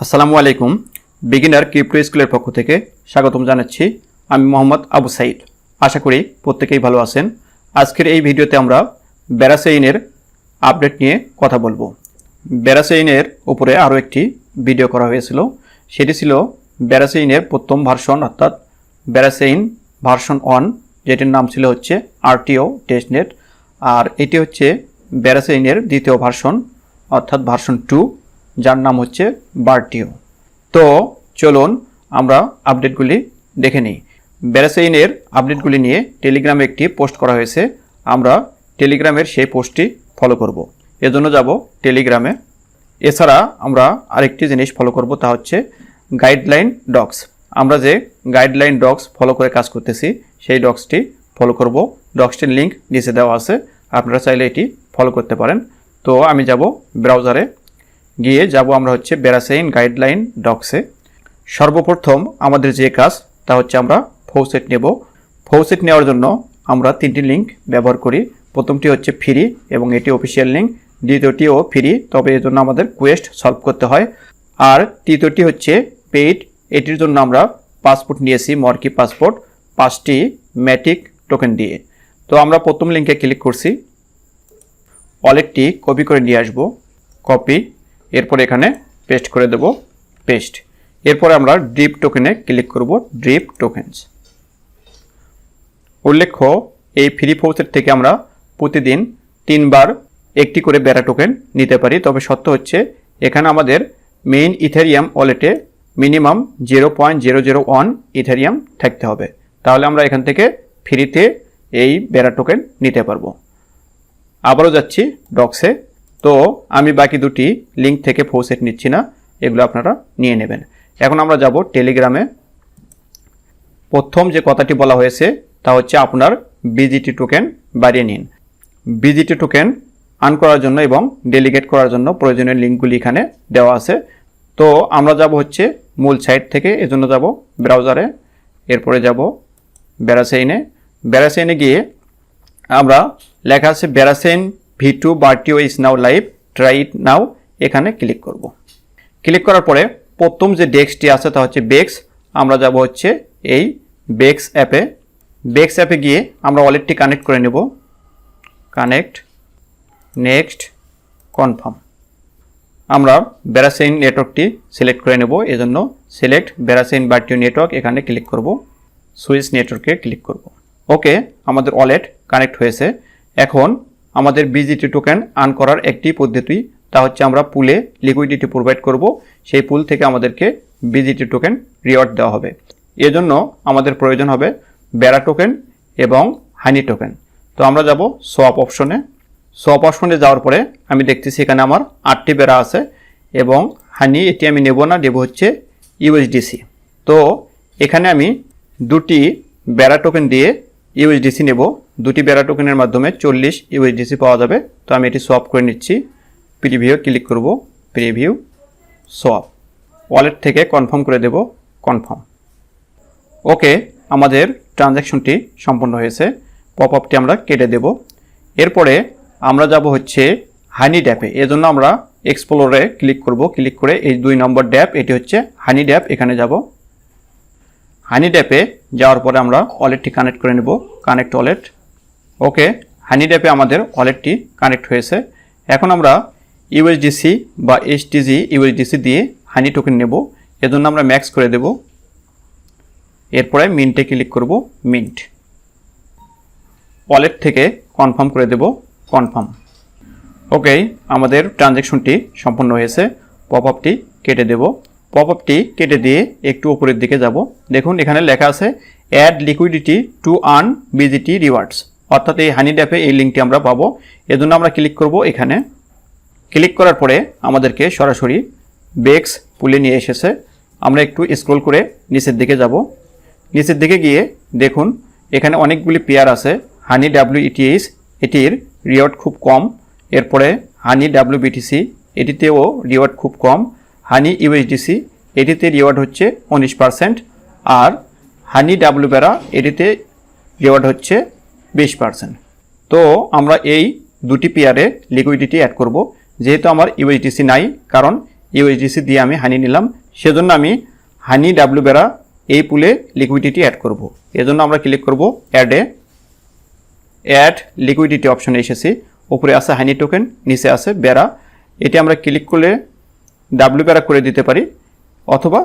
আসসালামু আলাইকুম। Beginner crypto স্কুলের পক্ষ থেকে স্বাগতম জানাচ্ছি। আমি মোহাম্মদ আবু সাইদ। আশা করি প্রত্যেকেই ভালো আছেন। আজকের এই ভিডিওতে আমরা ব্যারাসেইনের আপডেট নিয়ে কথা বলবো। ব্যারাসেইনের উপরে আরও একটি ভিডিও করা হয়েছিল, সেটি ছিল ব্যারাসেইনের প্রথম ভার্সন অর্থাৎ ব্যারাসেইন ভার্সন 1, যেটির নাম ছিল হচ্ছে আরটিও টেস্টনেট। আর এটি হচ্ছে ব্যারাসেইনের দ্বিতীয় ভার্সন অর্থাৎ ভার্সন 2, যার নাম হচ্ছে বারটিও। তো চলুন আমরা আপডেটগুলি দেখে নিই। ব্যারাসেইনের আপডেটগুলি নিয়ে টেলিগ্রামে একটি পোস্ট করা হয়েছে, আমরা টেলিগ্রামের সেই পোস্টটি ফলো করব। এজন্য যাব টেলিগ্রামে। এছাড়া আমরা আরেকটি জিনিস ফলো করব, তা হচ্ছে গাইডলাইন ডক্স। আমরা যে গাইডলাইন ডক্স ফলো করে কাজ করতেছি সেই ডক্সটি ফলো করব। ডক্সটির লিঙ্ক নিচে দেওয়া আছে, আপনারা চাইলে এটি ফলো করতে পারেন। তো আমি যাব ব্রাউজারে, গিয়ে যাব আমরা হচ্ছে ব্যারাসেইন গাইডলাইন ডক্সে। সর্বপ্রথম আমাদের যে কাজ তা হচ্ছে আমরা ফৌসেট নেব। ফৌসেট নেওয়ার জন্য আমরা তিনটি লিঙ্ক ব্যবহার করি। প্রথমটি হচ্ছে ফ্রি এবং এটি অফিসিয়াল লিঙ্ক, দ্বিতীয়টিও ফ্রি, তবে এর জন্য আমাদের কোয়েস্ট সলভ করতে হয়। আর তৃতীয়টি হচ্ছে পেইড, এটির জন্য আমরা পাসপোর্ট নিয়েছি, মর্কি পাসপোর্ট 5টি ম্যাটিক টোকেন দিয়ে। তো আমরা প্রথম লিঙ্কে ক্লিক করছি, ওয়ালেটটি কপি করে নিয়ে আসবো, কপি, এরপর এখানে পেস্ট করে দেব, পেস্ট। এরপরে আমরা ড্রিপ টোকেনে ক্লিক করব, ড্রিপ টোকেনস। উল্লেখ্য এই ফ্রি ফৌসেট থেকে আমরা প্রতিদিন 3 বার একটি করে ব্যারা টোকেন নিতে পারি, তবে সত্য হচ্ছে এখানে আমাদের মেইন ইথেরিয়াম ওয়ালেটে মিনিমাম 0.001 ইথেরিয়াম থাকতে হবে, তাহলে আমরা এখান থেকে ফ্রিতে এই ব্যারা টোকেন নিতে পারবো। আবারও যাচ্ছি ডক্সে। তো আমি বাকি দুটি লিঙ্ক থেকে ফৌসেট নিচ্ছি না, এগুলো আপনারা নিয়ে নেবেন। এখন আমরা যাব টেলিগ্রামে। প্রথম যে কথাটি বলা হয়েছে তা হচ্ছে আপনার বিজিটি টোকেন বাড়িয়ে নিন। বিজিটি টোকেন আর্ন করার জন্য এবং ডেলিগেট করার জন্য প্রয়োজনীয় লিঙ্কগুলি এখানে দেওয়া আছে। তো আমরা যাব হচ্ছে মূল সাইট থেকে, এজন্য যাব ব্রাউজারে, এরপরে যাব ব্যারাসেইনে। ব্যারাসেইনে গিয়ে আমরা লেখা আছে ব্যারাসেইন V2 বারটিও is now live, try it now, এখানে ক্লিক করব। ক্লিক করার পরে প্রথম যে ডেস্কটি আছে তা হচ্ছে বেক্স। আমরা যাব হচ্ছে এই বেক্স অ্যাপে। বেক্স অ্যাপে গিয়ে আমরা ওয়ালেটটি কানেক্ট করে নেব, কানেক্ট, নেক্সট, কনফার্ম। আমরা ব্যারাসেইন নেটওয়ার্কটি সিলেক্ট করে নেব, এজন্য সিলেক্ট ব্যারাসেইন বারটিও নেটওয়ার্ক, এখানে ক্লিক করব, সুইচ নেটওয়ার্কে ক্লিক করব। ওকে, আমাদের ওয়ালেট কানেক্ট হয়েছে। এখন আমাদের বিজিটি টোকেন আর্ন করার একটি পদ্ধতি, তা হচ্ছে আমরা পুলে লিকুইডিটি প্রোভাইড করব, সেই পুল থেকে আমাদেরকে বিজিটি টোকেন রিওয়ার্ড দেওয়া হবে। এজন্য আমাদের প্রয়োজন হবে ব্যারা টোকেন এবং হানি টোকেন। তো আমরা যাব সোয়াপ অপশনে। সোয়াপ অপশনে যাওয়ার পরে আমি দেখতেছি এখানে আমার 8টি ব্যারা আছে এবং হানি এটি আমি নেব না, দেব হচ্ছে ইউএসডিসি। তো এখানে আমি দুটি ব্যারা টোকেন দিয়ে ইউএসডিসি নেব। দুটি ব্যারা টোকেনের মাধ্যমে 40 ইউএসডিসি পাওয়া যাবে। তো আমি এটি সোয়াপ করে নিচ্ছি, প্রিভিউ ক্লিক করব, প্রিভিউ, সোয়াপ, ওয়ালেট থেকে কনফার্ম করে দেব, কনফার্ম। ওকে, আমাদের ট্রানজ্যাকশনটি সম্পন্ন হয়েছে। পপ আপটি আমরা কেটে দেব। এরপরে আমরা যাব হচ্ছে হানি ড্যাপে, এজন্য আমরা এক্সপ্লোরে ক্লিক করব। ক্লিক করে এই 2 নম্বর ড্যাপ, এটি হচ্ছে হানি ড্যাপ, এখানে যাব। হানি ড্যাপে যাওয়ার পরে আমরা ওয়ালেটটি কানেক্ট করে নেব, কানেক্ট ওয়ালেট। ওকে, হানি ড্যাপে আমাদের ওয়ালেটটি কানেক্ট হয়েছে। এখন আমরা ইউএসডিসি বা এসটিজি ইউএসডিসি দিয়ে হানি টোকেন নেব, এজন্য আমরা ম্যাক্স করে দেব। এরপরে মিন্টে ক্লিক করব, মিন্ট, ওয়ালেট থেকে কনফার্ম করে দেব, কনফার্ম। ওকে, আমাদের ট্রানজ্যাকশনটি সম্পন্ন হয়েছে। পপ আপটি কেটে দেব। পপ আপটি কেটে দিয়ে একটু উপরের দিকে যাব। দেখুন এখানে লেখা আছে add liquidity to earn BGT rewards, অর্থাৎ এই হানি ড্যাপে এই লিঙ্কটি আমরা পাবো, এজন্য আমরা ক্লিক করব এখানে। ক্লিক করার পরে আমাদেরকে সরাসরি বেক্স পুলে নিয়ে এসেছে। আমরা একটু স্ক্রল করে নিচের দিকে যাব। নিচের দিকে গিয়ে দেখুন এখানে অনেকগুলি পেয়ার আছে। হানি WETH, এটির রিওয়ার্ড খুব কম। এরপরে হানি WBTC, এটিতেও রিওয়ার্ড খুব কম। হানি ইউএসডিসি, এটিতে রিওয়ার্ড হচ্ছে 19%। আর হানি ডাব্লু ব্যারা, এটিতে রিওয়ার্ড হচ্ছে 20%। তো আমরা এই দুটি পেয়ারে লিকুইডিটি অ্যাড করব। যেহেতু আমার ইউএসডিসি নাই, কারণ ইউএসডিসি দিয়ে আমি হানি নিলাম, সেজন্য আমি হানি ডাব্লিউ বেরা এই পুলে লিকুইডিটি অ্যাড করব। এজন্য আমরা ক্লিক করব অ্যাড লিকুইডিটি অপশনে এসেছি। উপরে আছে হানি টোকেন, নিচে আছে বেরা। এটি আমরা ক্লিক করলে ডাব্লিউ বেরা করে দিতে পারি অথবা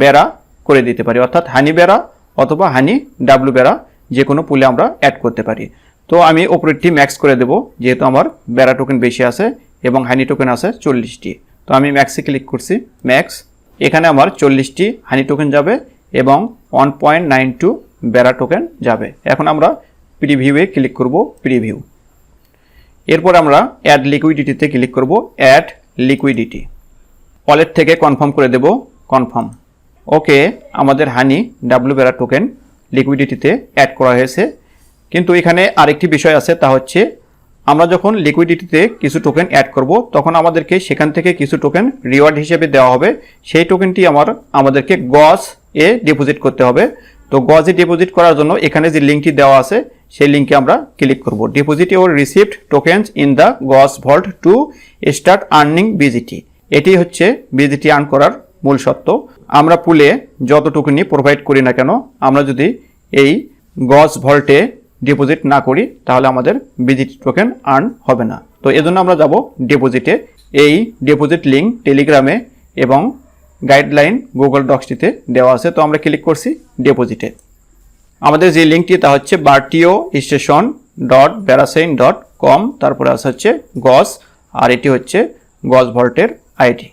বেরা করে দিতে পারি, অর্থাৎ হানি বেরা অথবা হানি ডাব্লিউ বেরা যে কোনো পুলে আমরা অ্যাড করতে পারি। তো আমি উপরেরটি ম্যাক্স করে দেব, যেহেতু আমার বেরা টোকেন বেশি আছে এবং হানি টোকেন আছে 40টি। তো আমি ম্যাক্সে ক্লিক করছি, ম্যাক্স। এখানে আমার 40টি হানি টোকেন যাবে এবং 1.92 বেরা টোকেন যাবে। এখন আমরা প্রিভিউয়ে ক্লিক করব, প্রিভিউ। এরপর আমরা অ্যাড লিকুইডিটিতে ক্লিক করব, অ্যাড লিকুইডিটি। ওয়ালেট থেকে কনফার্ম করে দেব, কনফার্ম। ওকে, আমাদের হানি ডাব্লিউ বেরা টোকেন লিকুইডিটিতে অ্যাড করা হয়েছে। কিন্তু এখানে আরেকটি বিষয় আছে, তা হচ্ছে আমরা যখন লিকুইডিটিতে কিছু টোকেন অ্যাড করব তখন আমাদেরকে সেখান থেকে কিছু টোকেন রিওয়ার্ড হিসেবে দেওয়া হবে। সেই টোকেনটি আমাদেরকে গজ এ ডিপোজিট করতে হবে। তো গজে ডিপোজিট করার জন্য এখানে যে লিঙ্কটি দেওয়া আছে সেই লিঙ্কে আমরা ক্লিক করব, deposit your received tokens in the গজ ভল্ট টু স্টার্ট আর্নিং বিজিটি। এটি হচ্ছে বিজিটি আর্ন করার মূল সত্য। আমরা পুলে যত টোকেনই প্রোভাইড করি না কেন, আমরা যদি এই গজ ভল্টে ডিপোজিট না করি তাহলে আমাদের বিজিটি টোকেন আর্ন হবে না। তো এজন্য আমরা যাব ডিপোজিটে। এই ডিপোজিট লিঙ্ক টেলিগ্রামে এবং গাইডলাইন গুগল ডক্সটিতে দেওয়া আছে। তো আমরা ক্লিক করছি ডিপোজিটে। আমাদের যে লিঙ্কটি তা হচ্ছে bartio.station.com, তারপরে আছে হচ্ছে গজ, আর এটি হচ্ছে গজ ভল্টের আইডি।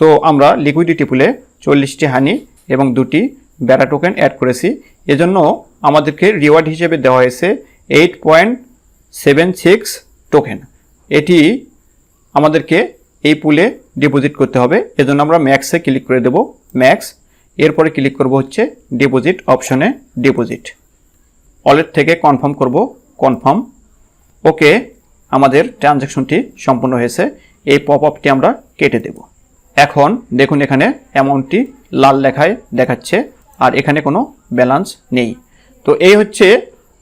তো আমরা লিকুইডিটি পুলে 40টি হানি এবং 2টি বেরা টোকেন অ্যাড করেছি। এজন্য আমাদেরকে রিওয়ার্ড হিসেবে দেওয়া হয়েছে 8.76 টোকেন। এটি আমাদেরকে এই পুলে ডিপোজিট করতে হবে। এজন্য আমরা ম্যাক্সে ক্লিক করে দেব, ম্যাক্স। এরপরে ক্লিক করব হচ্ছে ডিপোজিট অপশনে, ডিপোজিট। ওয়ালেট থেকে কনফার্ম করব, কনফার্ম। ওকে, আমাদের ট্রানজ্যাকশনটি সম্পূর্ণ হয়েছে। এই পপ আপটি আমরা কেটে দেব। এখন দেখুন এখানে অ্যামাউন্টটি লাল লেখায় দেখাচ্ছে আর এখানে কোনো ব্যালেন্স নেই। তো এই হচ্ছে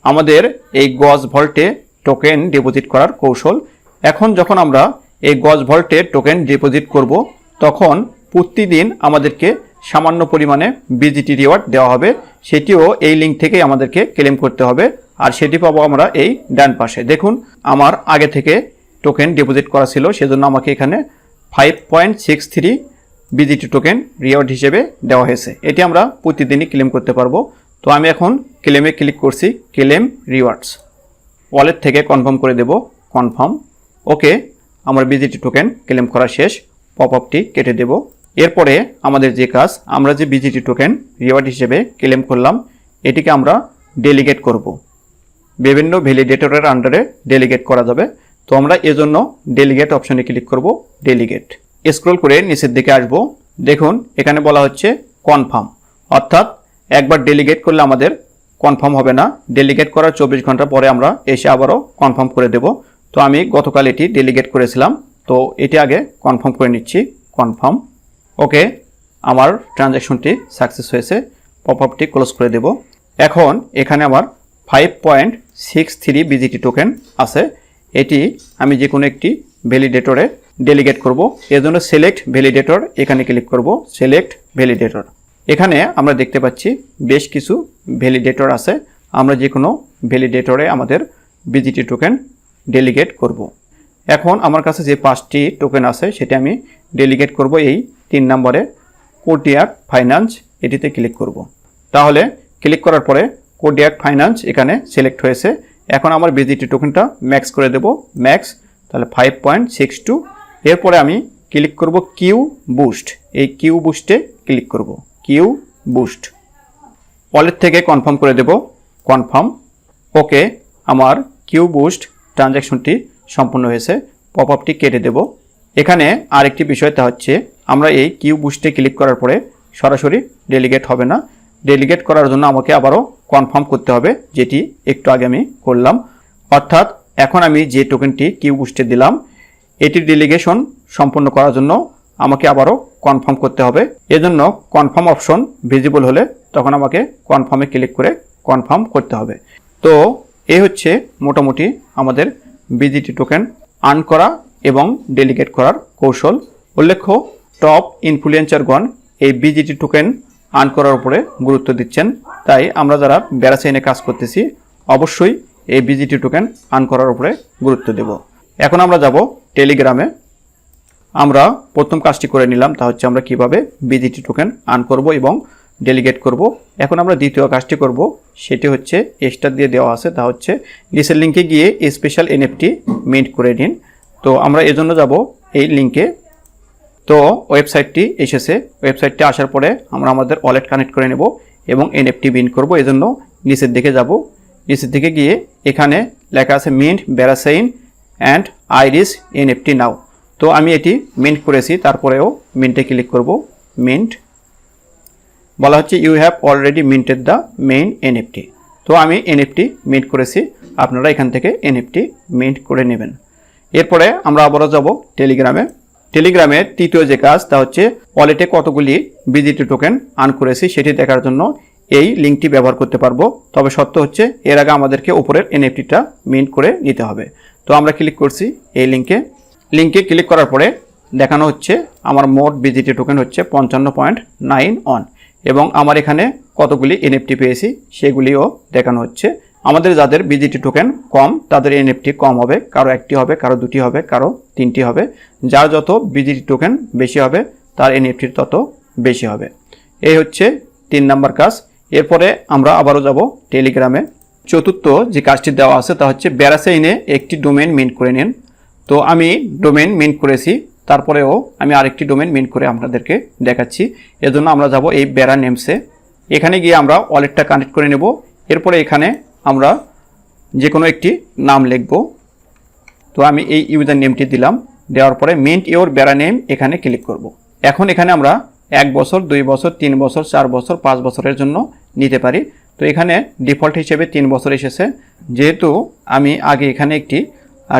আমাদের এই গজ ভল্টে টোকেন ডিপোজিট করার কৌশল। এখন যখন আমরা এই গজ ভল্টে টোকেন ডিপোজিট করব তখন প্রতিদিন আমাদেরকে সামান্য পরিমাণে বিজিটি রিওয়ার্ড দেওয়া হবে। সেটিও এই লিঙ্ক থেকেই আমাদেরকে ক্লেম করতে হবে, আর সেটি পাবো আমরা এই ডান পাশে। দেখুন আমার আগে থেকে টোকেন ডিপোজিট করা ছিল, সেজন্য আমাকে এখানে 5.63 বিজিটি টোকেন রিওয়ার্ড হিসেবে দেওয়া হয়েছে। এটি আমরা প্রতিদিনই ক্লেম করতে পারবো। তো আমি এখন ক্লেমে ক্লিক করছি, ক্লেম রিওয়ার্ডস। ওয়ালেট থেকে কনফার্ম করে দেব, কনফার্ম। ওকে, আমার বিজিটি টোকেন ক্লেম করা শেষ। পপ আপটি কেটে দেব। এরপরে আমাদের যে কাজ, আমরা যে বিজিটি টোকেন রিওয়ার্ড হিসেবে ক্লেম করলাম এটিকে আমরা ডেলিগেট করব। বিভিন্ন ভ্যালিডেটরের আন্ডারে ডেলিগেট করা যাবে। তো আমরা এজন্য ডেলিগেট অপশনে ক্লিক করব, ডেলিগেট। স্ক্রল করে নিচের দিকে আসব। দেখুন এখানে বলা হচ্ছে কনফার্ম, অর্থাৎ একবার ডেলিগেট করলে আমাদের কনফার্ম হবে না। ডেলিগেট করার 24 ঘন্টা পরে আমরা এসে আবারও কনফার্ম করে দেব। তো আমি গতকাল এটি ডেলিগেট করেছিলাম, তো এটি আগে কনফার্ম করে নিচ্ছি, কনফার্ম। ওকে, আমার ট্রানজ্যাকশনটি সাকসেস হয়েছে। পপ আপটি ক্লোজ করে দেব। এখন এখানে আমার 5.63 বিজিটি টোকেন আছে। এটি আমি যে কোনো একটি ভ্যালিডেটরে ডেলিগেট করব। এর জন্য সিলেক্ট ভ্যালিডেটর এখানে ক্লিক করব, সিলেক্ট ভ্যালিডেটর। এখানে আমরা দেখতে পাচ্ছি বেশ কিছু ভ্যালিডেটর আছে। আমরা যে কোনো ভ্যালিডেটরে আমাদের বিজিটি টোকেন ডেলিগেট করব। এখন আমার কাছে যে 5টি টোকেন আছে সেটা আমি ডেলিগেট করব এই 3 নম্বরে কোডিয়াক ফাইন্যান্স, এটিতে ক্লিক করব। তাহলে ক্লিক করার পরে কোডিয়াক ফাইন্যান্স এখানে সিলেক্ট হয়েছে। এখন আমার বিজিটি টোকেনটা ম্যাক্স করে দেব, ম্যাক্স। তাহলে 5.62। এরপরে আমি ক্লিক করব কিউ বুস্ট, এই কিউ বুস্টে ক্লিক করব, কিউ বুস্ট। ওয়ালেট থেকে কনফার্ম করে দেব, কনফার্ম। ওকে, আমার কিউ বুস্ট ট্রানজ্যাকশনটি সম্পূর্ণ হয়েছে। পপ আপটি কেটে দেব। এখানে আরেকটি বিষয়, তা হচ্ছে আমরা এই কিউ বুস্টে ক্লিক করার পরে সরাসরি ডেলিগেট হবে না। ডেলিগেট করার জন্য আমাকে আবারও কনফার্ম করতে হবে, যেটি একটু আগে আমি করলাম। অর্থাৎ এখন আমি যে টোকেনটি কিউ বুস্টে দিলাম এটির ডেলিগেশন সম্পন্ন করার জন্য আমাকে আবারও কনফার্ম করতে হবে। এজন্য কনফার্ম অপশন ভিজিবল হলে তখন আমাকে কনফার্মে ক্লিক করে কনফার্ম করতে হবে। তো এই হচ্ছে মোটামুটি আমাদের বিজিটি টোকেন আর্ন করা এবং ডেলিগেট করার কৌশল। উল্লেখ্য টপ ইনফ্লুয়েন্সারগণ এই বিজিটি টোকেন আর্ন করার উপরে গুরুত্ব দিচ্ছেন। তাই আমরা যারা ব্যারাচেইনে কাজ করতেছি অবশ্যই এই বিজিটি টোকেন আর্ন করার উপরে গুরুত্ব দেব। এখন আমরা যাব টেলিগ্রামে। আমরা প্রথম কাজটি করে নিলাম, তা হচ্ছে আমরা কিভাবে বিজিটি টোকেন আর্ন করব এবং ডেলিগেট করব। এখন আমরা দ্বিতীয় কাজটি করব, সেটি হচ্ছে স্টার দিয়ে দেওয়া আছে, তা হচ্ছে নিচের লিঙ্কে গিয়ে স্পেশাল এনএফটি মিন্ট করে নিন। তো আমরা এজন্য যাব এই লিঙ্কে। তো ওয়েবসাইটটি এসেছে, ওয়েবসাইটটি আসার পরে আমরা আমাদের ওয়ালেট কানেক্ট করে নেব এবং এনএফটি মিন্ট করব। এজন্য নিচের দিকে যাব, নিচের দিকে গিয়ে এখানে লেখা আছে মিন্ট ব্যারাচেইন অ্যান্ড আইরিস এনএফটি নাও। তো আমি এটি মিন্ট করেছি, তারপরেও মিন্টে ক্লিক করব। মিন্ট বলা হচ্ছে you have already minted the main NFT. তো আমি এনএফটি মিন্ট করেছি, আপনারা এখান থেকে এনএফটি মিন্ট করে নেবেন। এরপরে আমরা আবারও যাব টেলিগ্রামে। টেলিগ্রামের তৃতীয় যে কাজ, তা হচ্ছে ওয়ালেটে কতগুলি বিজিটি টোকেন আর্ন করেছি সেটি দেখার জন্য এই লিঙ্কটি ব্যবহার করতে পারবো। তবে সত্য হচ্ছে এর আগে আমাদেরকে উপরের এনএফটিটা মিন্ট করে নিতে হবে। তো আমরা ক্লিক করছি এই লিঙ্কে ক্লিক করার পরে দেখানো হচ্ছে আমার মোট বিজিটি টোকেন হচ্ছে 55.91 এবং আমার এখানে কতগুলি এনএফটি পেয়েছি সেগুলিও দেখানো হচ্ছে। আমাদের যাদের বিজিটি টোকেন কম তাদের এনএফটি কম হবে, কারো একটি হবে, কারো দুটি হবে, কারো তিনটি হবে। যার যত বিজিটি টোকেন বেশি হবে তার এনএফটির তত বেশি হবে। এই হচ্ছে 3 নাম্বার কাজ। এরপরে আমরা আবারও যাব টেলিগ্রামে। চতুর্থ যে কাজটি দেওয়া আছে তা হচ্ছে ব্যারাচেইনে একটি ডোমেন মিন্ট করে নিন। তো আমি ডোমেন মিন্ট করেছি, তারপরেও আমি আরেকটি ডোমেন মিন্ট করে আপনাদেরকে দেখাচ্ছি। এজন্য আমরা যাব এই ব্যারা নেমসে। এখানে গিয়ে আমরা ওয়ালেটটা কানেক্ট করে নেব। এরপরে এখানে আমরা যে কোনো একটি নাম লিখব। তো আমি এই ইউজার নেমটি দিলাম, দেওয়ার পরে মিন্ট ইওর ব্যারা নেম এখানে ক্লিক করব। এখন এখানে আমরা 1 বছর, 2 বছর, 3 বছর, 4 বছর, 5 বছরের জন্য নিতে পারি। তো এখানে ডিফল্ট হিসেবে 3 বছর এসেছে। যেহেতু আমি আগে এখানে একটি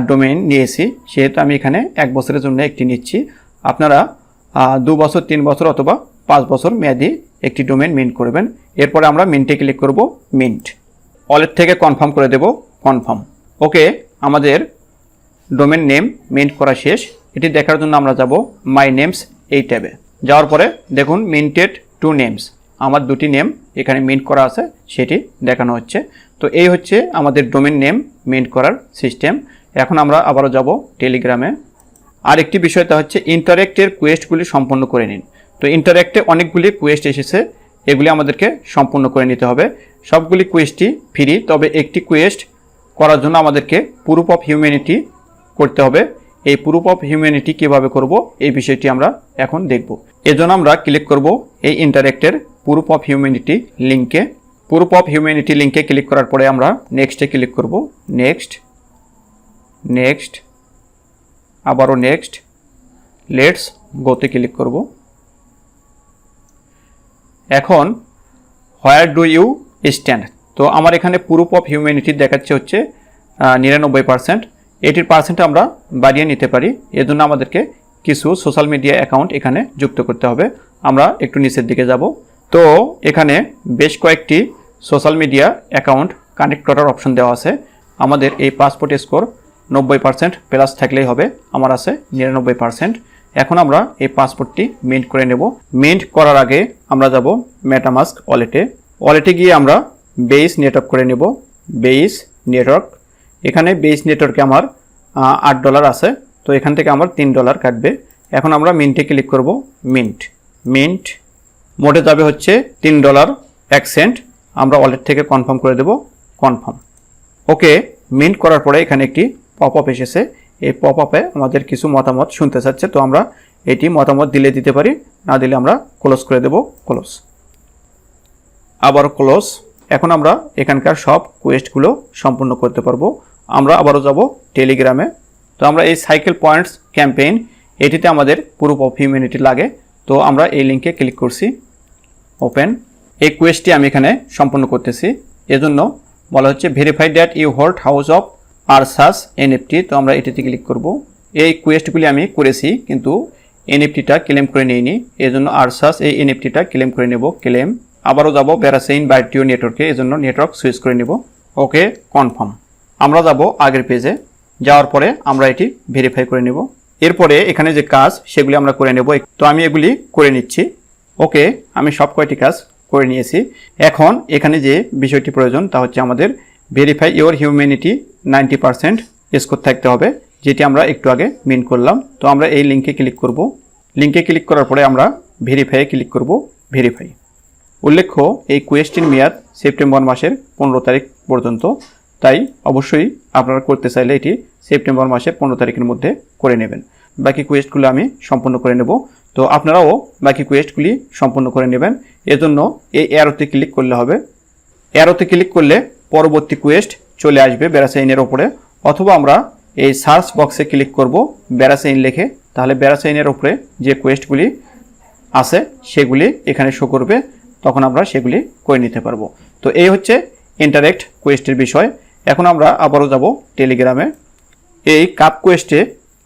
ডোমেইন নিয়েছি সেহেতু আমি এখানে 1 বছরের জন্য একটি নিচ্ছি। আপনারা 2 বছর, 3 বছর অথবা 5 বছর মেয়াদি একটি ডোমেইন মিন্ট করবেন। এরপরে আমরা মিন্টে ক্লিক করব। মিন্ট ওয়ালেট থেকে কনফার্ম করে দেব, কনফার্ম। ওকে, আমাদের ডোমেন নেম মিন্ট করা শেষ। এটি দেখার জন্য আমরা যাব মাই নেমস এই ট্যাবে। যাওয়ার পরে দেখুন মিন্টেড 2 নেমস, আমার 2টি নেম এখানে মিন্ট করা আছে সেটি দেখানো হচ্ছে। তো এই হচ্ছে আমাদের ডোমেন নেম মিন্ট করার সিস্টেম। এখন আমরা আবারও যাব টেলিগ্রামে। আরেকটি বিষয় তা হচ্ছে ইন্টারেক্টের কোয়েস্টগুলি সম্পন্ন করে নিন। তো ইন্টারেক্টে অনেকগুলি কোয়েস্ট এসেছে, এগুলি আমাদেরকে সম্পূর্ণ করে নিতে হবে। সবগুলি কোয়েস্টই ফ্রি, তবে একটি কোয়েস্ট করার জন্য আমাদেরকে প্রুফ অফ হিউম্যানিটি করতে হবে। এই প্রুফ অফ হিউম্যানিটি কীভাবে করব এই বিষয়টি আমরা এখন দেখব। এজন্য আমরা ক্লিক করব এই ইন্টারেক্টের প্রুফ অফ হিউম্যানিটি লিঙ্কে। প্রুফ অফ হিউম্যানিটি লিঙ্কে ক্লিক করার পরে আমরা নেক্সটে ক্লিক করব। নেক্সট আবারও নেক্সট, লেটস গোতে ক্লিক করব। এখন হোয়ার ডু ইউ স্ট্যান্ড। তো আমার এখানে প্রুফ অফ হিউম্যানিটি দেখাচ্ছে হচ্ছে 99%। এটির পার্সেন্ট আমরা বাড়িয়ে নিতে পারি। এজন্য আমাদেরকে কিছু সোশ্যাল মিডিয়া অ্যাকাউন্ট এখানে যুক্ত করতে হবে। আমরা একটু নিচের দিকে যাব। তো এখানে বেশ কয়েকটি সোশ্যাল মিডিয়া অ্যাকাউন্ট কানেক্ট করার অপশন দেওয়া আছে। আমাদের এই পাসপোর্ট স্কোর 90% প্লাস থাকলেই হবে, আমার আছে 99%। এখন আমরা এই পাসপোর্টটি মিন্ট করে নেব। মিন্ট করার আগে আমরা যাব মেটামাস্ক ওয়ালেটে গিয়ে আমরা বেস নেটওয়ার্ক করে নেব। বেস নেটওয়ার্ক, এখানে বেস নেটওয়ার্কে আমার $8 আছে, তো এখান থেকে আমার $3 কাটবে। এখন আমরা মিন্টে ক্লিক করব। মিন্ট মোটে যাবে হচ্ছে $3.01। আমরা ওয়ালেট থেকে কনফার্ম করে দেব, কনফার্ম। ওকে, মিন্ট করার পরে এখানে একটি পপ আপ এসেছে। এই পপ আপে আমাদের কিছু মতামত শুনতে চাচ্ছে, তো আমরা এটি মতামত দিতে পারি, না দিলে আমরা ক্লোজ করে দেব। আবার ক্লোজ। এখন আমরা এখানকার সব কোয়েস্টগুলো সম্পূর্ণ করতে পারবো। আমরা আবারও যাব টেলিগ্রামে। তো আমরা এই সাইকেল পয়েন্টস ক্যাম্পেইন এটিতে আমাদের প্রুফ অফ হিউম্যানিটি লাগে। তো আমরা এই লিঙ্কে ক্লিক করছি, ওপেন। এই কোয়েস্টটি আমি এখানে সম্পূর্ণ করতেছি। এজন্য বলা হচ্ছে verify that you hold house of আরসাস এনএফটি। তো আমরা এটিতে ক্লিক করব। এই কোয়েস্টগুলি আমি করেছি কিন্তু এনএফটিটা ক্লেম করে নিইনি, এজন্য আরসাস এই এনএফটিটা ক্লেম করে নেব। ক্লেম। আবারও যাব ব্যারাচেইন বাইটিও নেটওয়ার্কে, এজন্য নেটওয়ার্ক সুইচ করে নেব। ওকে, কনফার্ম। আমরা যাব আগের পেজে। যাওয়ার পরে আমরা এটি ভেরিফাই করে নেব। এরপরে এখানে যে কাজ সেগুলি আমরা করে নেব। তো আমি এগুলি করে নিচ্ছি। ওকে, আমি সব কয়টি কাজ করে নিয়েছি। এখন এখানে যে বিষয়টি প্রয়োজন তা হচ্ছে আমাদের ভেরিফাই ইওর হিউম্যানিটি 90% স্কোর থাকতে হবে, যেটি আমরা একটু আগে মিন করলাম। তো আমরা এই লিঙ্কে ক্লিক করব। লিঙ্কে ক্লিক করার পরে আমরা ভেরিফাইয়ে ক্লিক করব। ভেরিফাই। উল্লেখ্য এই কোয়েস্টের মেয়াদ সেপ্টেম্বর মাসের 15 তারিখ পর্যন্ত, তাই অবশ্যই আপনারা করতে চাইলে এটি সেপ্টেম্বর মাসের 15 তারিখের মধ্যে করে নেবেন। বাকি কোয়েস্টগুলো আমি সম্পূর্ণ করে নেব। তো আপনারাও বাকি কোয়েস্টগুলি সম্পূর্ণ করে নেবেন। এজন্য এই অ্যারোতে ক্লিক করলে হবে। অ্যারোতে ক্লিক করলে পরবর্তী কোয়েস্ট চলে আসবে ব্যারাসাইনের ওপরে, অথবা আমরা এই সার্চ বক্সে ক্লিক করব ব্যারাসাইন লিখে, তাহলে ব্যারাসাইনের ওপরে যে কোয়েস্টগুলি আছে সেগুলি এখানে শো করবে, তখন আমরা সেগুলি করে নিতে পারবো। তো এই হচ্ছে ইন্টারেক্ট কোয়েস্টের বিষয়। এখন আমরা আবারও যাব টেলিগ্রামে। এই কাপ কোয়েস্টে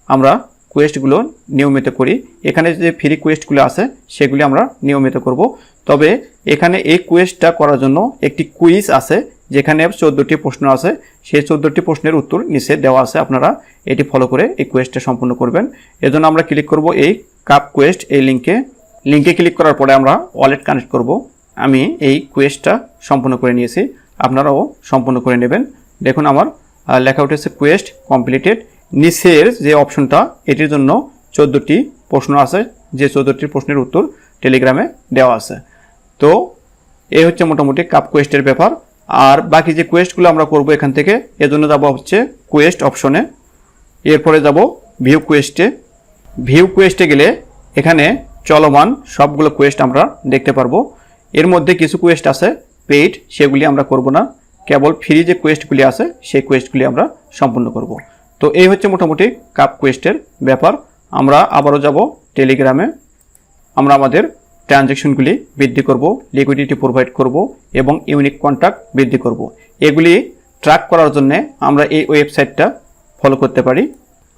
আমরা কোয়েস্টগুলো নিয়মিত করি। এখানে যে ফ্রি কোয়েস্টগুলো আছে সেগুলি আমরা নিয়মিত করব। তবে এখানে এই কোয়েস্টটা করার জন্য একটি কুইজ আছে, যেখানে 14টি প্রশ্ন আছে। সেই 14টি প্রশ্নের উত্তর নিচে দেওয়া আছে, আপনারা এটি ফলো করে এই কোয়েস্টটা সম্পূর্ণ করবেন। এজন্য আমরা ক্লিক করব এই কাপ কোয়েস্ট এই লিঙ্কে ক্লিক করার পরে আমরা ওয়ালেট কানেক্ট করব। আমি এই কোয়েস্টটা সম্পূর্ণ করে নিয়েছি, আপনারাও সম্পূর্ণ করে নেবেন। দেখুন আমার লেখা উঠেছে কোয়েস্ট কমপ্লিটেড। নিচের যে অপশনটা এটির জন্য 14টি প্রশ্ন আছে, যে 14টি প্রশ্নের উত্তর টেলিগ্রামে দেওয়া আছে। তো এই হচ্ছে মোটামুটি কাপ কোয়েস্টের ব্যাপার। আর বাকি যে কোয়েস্টগুলো আমরা করব এখান থেকে, এজন্য যাব হচ্ছে কোয়েস্ট অপশনে। এরপরে যাব ভিউ কোয়েস্টে। ভিউ কোয়েস্টে গেলে এখানে চলমান সবগুলো কোয়েস্ট আমরা দেখতে পারবো। এর মধ্যে কিছু কোয়েস্ট আছে পেইড, সেগুলি আমরা করব না, কেবল ফ্রি যে কোয়েস্টগুলি আছে সেই কোয়েস্টগুলি আমরা সম্পূর্ণ করব। তো এই হচ্ছে মোটামুটি কাপ কোয়েস্টের ব্যাপার। আমরা আবারও যাব টেলিগ্রামে। আমরা আমাদের ট্রানজ্যাকশনগুলি বৃদ্ধি করব, লিকুইডিটি প্রোভাইড করব এবং ইউনিক কন্ট্যাক্ট বৃদ্ধি করব। এগুলি ট্র্যাক করার জন্য আমরা এই ওয়েবসাইটটা ফলো করতে পারি।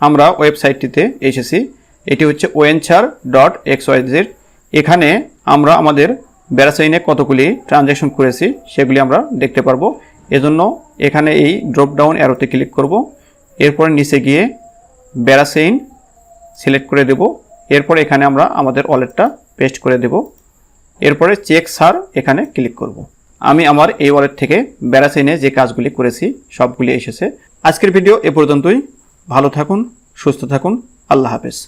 আমরা ওয়েবসাইটটিতে এসেছি, এটি হচ্ছে oenchar.xyz। এখানে আমরা আমাদের ব্যারাসাইনে কতগুলি ট্রানজ্যাকশন করেছি সেগুলি আমরা দেখতে পারবো। এজন্য এখানে এই ড্রপ ডাউন অ্যারোতে ক্লিক করব। এরপরে নিচে গিয়ে ব্যারাসাইন সিলেক্ট করে দেব। এরপর এখানে আমরা আমাদের ওয়ালেটটা পেস্ট করে দেব। এরপরে চেক সার এখানে ক্লিক করব। আমি আমার এই ওয়ালেট থেকে ব্যারাসাইনে যে কাজগুলি করেছি সবগুলি এসেছে। আজকের ভিডিও এ পর্যন্তই। ভালো থাকুন, সুস্থ থাকুন, আল্লাহ হাফেজ।